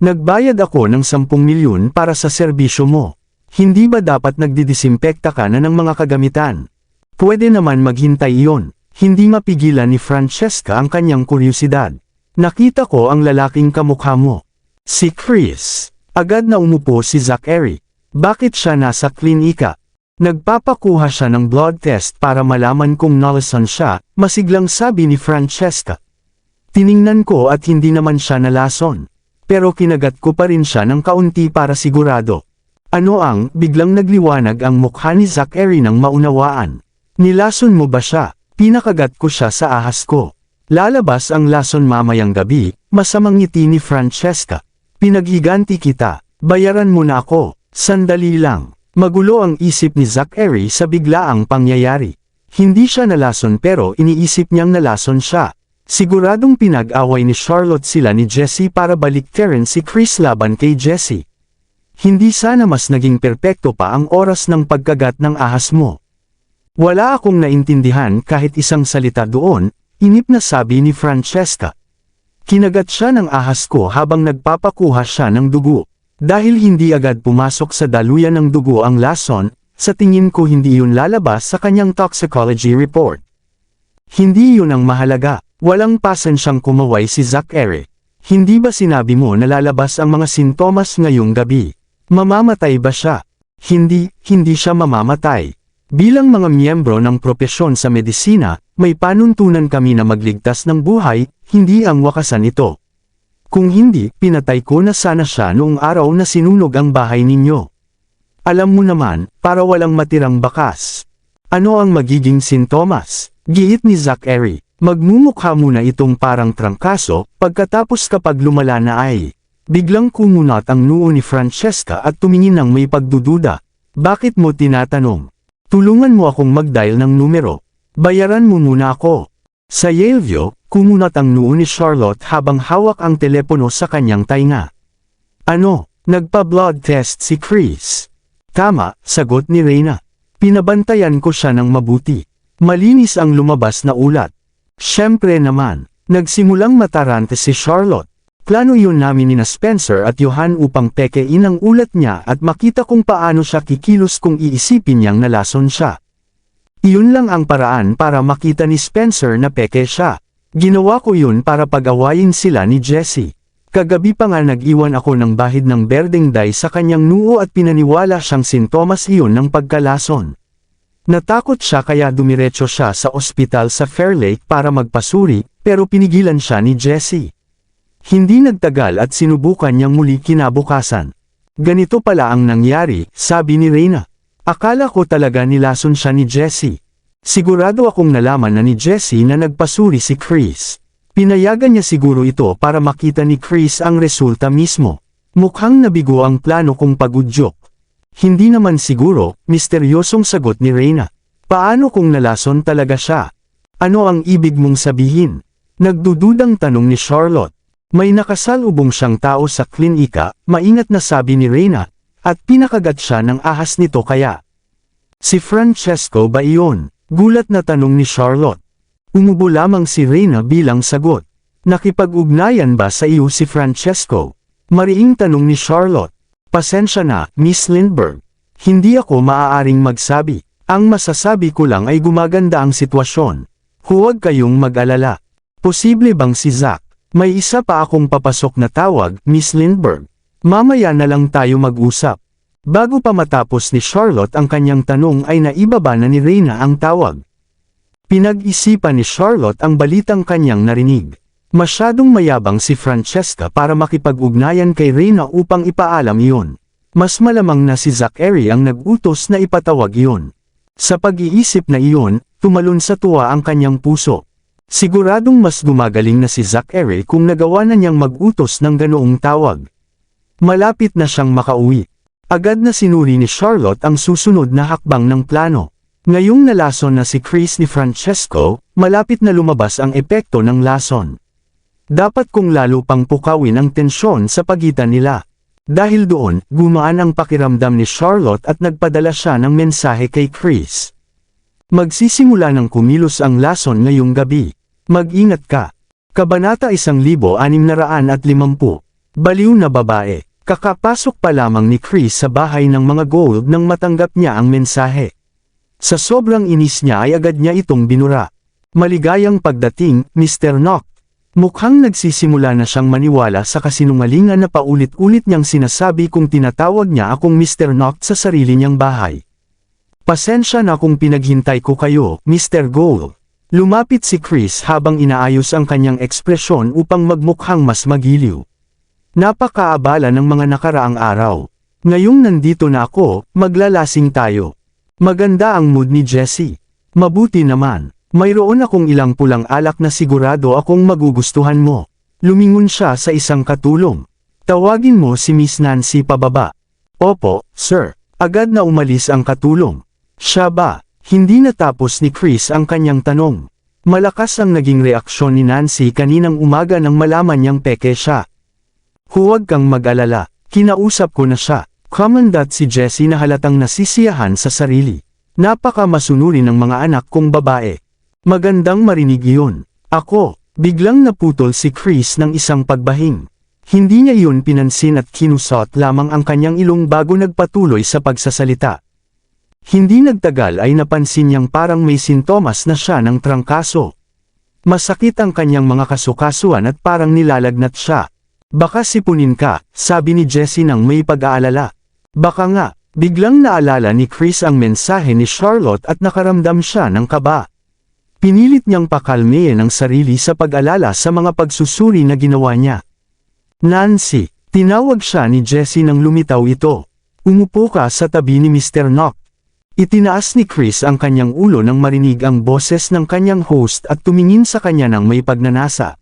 Nagbayad ako ng 10 milyon para sa serbisyo mo. Hindi ba dapat nagdidisimpekta ka na ng mga kagamitan? Pwede naman maghintay iyon. Hindi mapigilan ni Francesca ang kanyang kuryosidad. Nakita ko ang lalaking kamukha mo. Si Chris. Agad na umupo si Zachary. Bakit siya nasa klinika? Nagpapakuha siya ng blood test para malaman kung nalason siya, masiglang sabi ni Francesca. Tiningnan ko at hindi naman siya nalason. Pero kinagat ko pa rin siya ng kaunti para sigurado. Ano ang, biglang nagliwanag ang mukha ni Zachary ng maunawaan. Nilason mo ba siya? Pinakagat ko siya sa ahas ko. Lalabas ang lason mamayang gabi, masamang ngiti ni Francesca. Pinaghiganti kita, bayaran mo na ako, sandali lang. Magulo ang isip ni Zachary sa biglaang pangyayari. Hindi siya nalason pero iniisip niyang nalason siya. Siguradong pinag-away ni Charlotte sila ni Jessie para baliktarin si Chris laban kay Jessie. Hindi sana mas naging perpekto pa ang oras ng pagkagat ng ahas mo. Wala akong naintindihan kahit isang salita doon, inip na sabi ni Francesca. Kinagat siya ng ahas ko habang nagpapakuha siya ng dugo. Dahil hindi agad pumasok sa daluyan ng dugo ang lason, sa tingin ko hindi yun lalabas sa kanyang toxicology report. Hindi yun ang mahalaga. Walang pasensyang kumaway si Zachary. Hindi ba sinabi mo na lalabas ang mga sintomas ngayong gabi? Mamamatay ba siya? Hindi siya mamamatay. Bilang mga miyembro ng propesyon sa medisina, may panuntunan kami na magligtas ng buhay, hindi ang wakasan ito. Kung hindi, pinatay ko na sana siya noong araw na sinunog ang bahay ninyo. Alam mo naman, para walang matirang bakas. Ano ang magiging sintomas? Giit ni Zachary. Magmumukha muna itong parang trangkaso, pagkatapos kapag lumala na ay. Biglang kumunat ang noo ni Francesca at tumingin ng may pagdududa. Bakit mo tinatanong? Tulungan mo akong mag-dial ng numero. Bayaran mo muna ako. Sa Yaleview, kumunat ang noo ni Charlotte habang hawak ang telepono sa kanyang tainga. Ano, nagpa-blood test si Chris? Tama, sagot ni Reyna. Pinabantayan ko siya ng mabuti. Malinis ang lumabas na ulat. Siyempre naman, nagsimulang matarante si Charlotte. Plano iyon namin ni Spencer at Johan upang pekein ang ulat niya at makita kung paano siya kikilos kung iisipin niyang nalason siya. Iyon lang ang paraan para makita ni Spencer na peke siya. Ginawa ko yun para pag-awayin sila ni Jessie. Kagabi pa nga nag-iwan ako ng bahid ng berdeng dye sa kanyang noo at pinaniwala siyang sintomas iyon ng pagkalason. Natakot siya kaya dumiretso siya sa ospital sa Fair Lake para magpasuri, pero pinigilan siya ni Jessie. Hindi nagtagal at sinubukan niyang muli kinabukasan. Ganito pala ang nangyari, sabi ni Reyna. Akala ko talaga nilason siya ni Jessie. Sigurado akong nalaman na ni Jessie na nagpasuri si Chris. Pinayagan niya siguro ito para makita ni Chris ang resulta mismo. Mukhang nabigo ang plano kong pagudyok. Hindi naman siguro, misteryosong sagot ni Reyna. Paano kung nalason talaga siya? Ano ang ibig mong sabihin? Nagdududang tanong ni Charlotte. May nakasalubong siyang tao sa klinika, maingat na sabi ni Reyna, at pinakagat siya ng ahas nito kaya. Si Francesco ba iyon? Gulat na tanong ni Charlotte. Umubo lamang si Reyna bilang sagot. Nakipag-ugnayan ba sa iyo si Francesco? Mariing tanong ni Charlotte. Pasensya na, Miss Lindbergh. Hindi ako maaaring magsabi. Ang masasabi ko lang ay gumaganda ang sitwasyon. Huwag kayong mag-alala. Posible bang si Zack? May isa pa akong papasok na tawag, Miss Lindbergh. Mamaya na lang tayo mag-usap. Bago pa matapos ni Charlotte ang kanyang tanong ay naibaba na ni Reyna ang tawag. Pinag-isipan ni Charlotte ang balitang kanyang narinig. Masyadong mayabang si Francesca para makipag-ugnayan kay Reyna upang ipaalam iyon. Mas malamang na si Zachary ang nag-utos na ipatawag iyon. Sa pag-iisip na iyon, tumalon sa tuwa ang kanyang puso. Siguradong mas gumagaling na si Zachary kung nagawa na niyang mag-utos ng ganoong tawag. Malapit na siyang makauwi. Agad na sinuri ni Charlotte ang susunod na hakbang ng plano. Ngayong nalason na si Chris ni Francesco, malapit na lumabas ang epekto ng lason. Dapat kong lalo pang pukawin ang tensyon sa pagitan nila. Dahil doon, gumaan ang pakiramdam ni Charlotte at nagpadala siya ng mensahe kay Chris. Magsisimula ng kumilos ang lason ngayong gabi. Mag-ingat ka. Kabanata 1650. Baliw na babae. Kakapasok pa lamang ni Chris sa bahay ng mga gold nang matanggap niya ang mensahe. Sa sobrang inis niya ay agad niya itong binura. Maligayang pagdating, Mr. Knock. Mukhang nagsisimula na siyang maniwala sa kasinungalingan na paulit-ulit niyang sinasabi kung tinatawag niya akong Mr. Knock sa sarili niyang bahay. Pasensya na kung pinaghintay ko kayo, Mr. Gold. Lumapit si Chris habang inaayos ang kanyang ekspresyon upang magmukhang mas magiliw. Napakaabala ng mga nakaraang araw. Ngayong nandito na ako, maglalasing tayo. Maganda ang mood ni Jessie. Mabuti naman. Mayroon akong ilang pulang alak na sigurado akong magugustuhan mo. Lumingon siya sa isang katulong. Tawagin mo si Miss Nancy pababa. Opo, sir. Agad na umalis ang katulong. Siya ba? Hindi natapos ni Chris ang kanyang tanong. Malakas ang naging reaksyon ni Nancy kaninang umaga nang malaman niyang peke siya. Huwag kang mag-alala. Kinausap ko na siya. Commandant si Jessie na halatang nasisiyahan sa sarili. Napaka masunuri ng mga anak kong babae. Magandang marinig iyon. Ako, biglang naputol si Chris ng isang pagbahing. Hindi niya iyon pinansin at kinusot lamang ang kanyang ilong bago nagpatuloy sa pagsasalita. Hindi nagtagal ay napansin niyang parang may sintomas na siya ng trangkaso. Masakit ang kanyang mga kasukasuan at parang nilalagnat siya. Baka sipunin ka, sabi ni Jessie nang may pag-aalala. Baka nga, biglang naalala ni Chris ang mensahe ni Charlotte at nakaramdam siya ng kaba. Pinilit niyang pakalmehin ang sarili sa pag-alala sa mga pagsusuri na ginawa niya. Nancy, tinawag siya ni Jessie nang lumitaw ito. Umupo ka sa tabi ni Mr. Knock. Itinaas ni Chris ang kanyang ulo nang marinig ang boses ng kanyang host at tumingin sa kanya ng may pagnanasa.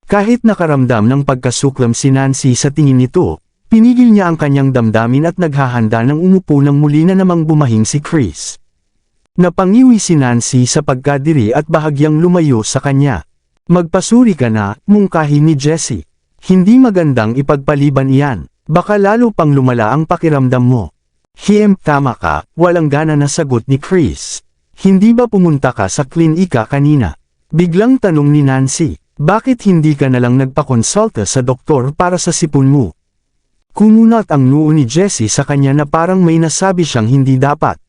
Kahit nakaramdam ng pagkasuklam si Nancy sa tingin nito, pinigil niya ang kanyang damdamin at naghahanda ng umupo nang muli na namang bumahing si Chris. Napangiwi si Nancy sa pagkadiri at bahagyang lumayo sa kanya. Magpasuri ka na, mungkahi ni Jessie. Hindi magandang ipagpaliban iyan. Baka lalo pang lumala ang pakiramdam mo. Tama ka, walang gana na sagot ni Chris. Hindi ba pumunta ka sa klinika kanina? Biglang tanong ni Nancy, bakit hindi ka nalang nagpakonsulta sa doktor para sa sipon mo? Kumunat ang noo ni Jessie sa kanya na parang may nasabi siyang hindi dapat.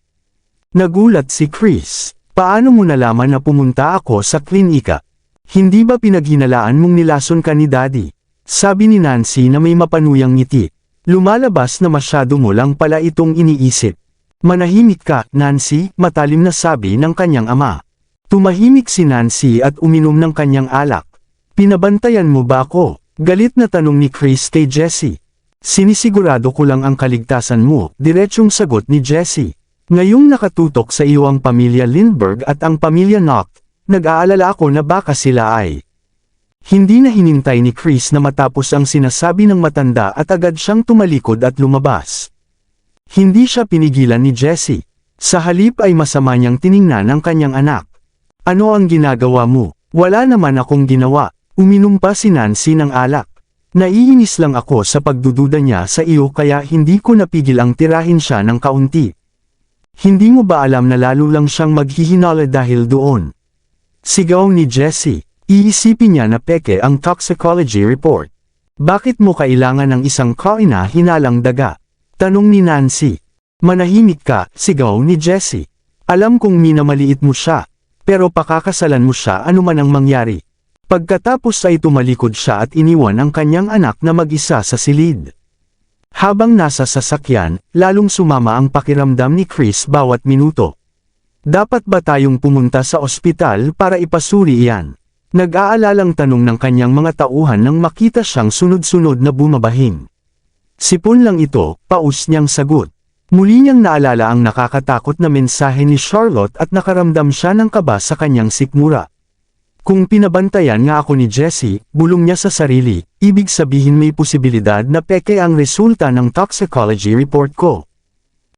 Nagulat si Chris. Paano mo nalaman na pumunta ako sa klinika? Hindi ba pinaghinalaan mong nilason ka ni Daddy? Sabi ni Nancy na may mapanuyang ngiti. Lumalabas na masyado mo lang pala itong iniisip. Manahimik ka, Nancy, matalim na sabi ng kanyang ama. Tumahimik si Nancy at uminom ng kanyang alak. Pinabantayan mo ba ako? Galit na tanong ni Chris kay Jessie. Sinisigurado ko lang ang kaligtasan mo, diretsong sagot ni Jessie. Ngayong nakatutok sa iyo ang pamilya Lindbergh at ang pamilya Knock, nag-aalala ako na baka sila ay. Hindi na hinintay ni Chris na matapos ang sinasabi ng matanda at agad siyang tumalikod at lumabas. Hindi siya pinigilan ni Jessie. Sa halip ay masama niyang tiningnan ang kanyang anak. Ano ang ginagawa mo? Wala naman akong ginawa. Uminom pa si Nancy ng alak. Naiinis lang ako sa pagdududa niya sa iyo kaya hindi ko napigil ang tirahin siya ng kaunti. Hindi mo ba alam na lalo lang siyang maghihinala dahil doon? Sigaw ni Jessie. Iisipin niya na peke ang toxicology report. Bakit mo kailangan ng isang kaina hinalang daga? Tanong ni Nancy. Manahimik ka, sigaw ni Jessie. Alam kong minamaliit mo siya, pero pakakasalan mo siya anuman ang mangyari. Pagkatapos ay tumalikod siya at iniwan ang kanyang anak na mag-isa sa silid. Habang nasa sasakyan, lalong sumama ang pakiramdam ni Chris bawat minuto. Dapat ba tayong pumunta sa ospital para ipasuri iyan? Nag-aalalang tanong ng kanyang mga tauhan nang makita siyang sunod-sunod na bumabahing. Sipon lang ito, paus niyang sagot. Muli niyang naalala ang nakakatakot na mensahe ni Charlotte at nakaramdam siya ng kaba sa kanyang sikmura. Kung pinabantayan nga ako ni Jessie, bulong niya sa sarili, ibig sabihin may posibilidad na peke ang resulta ng toxicology report ko.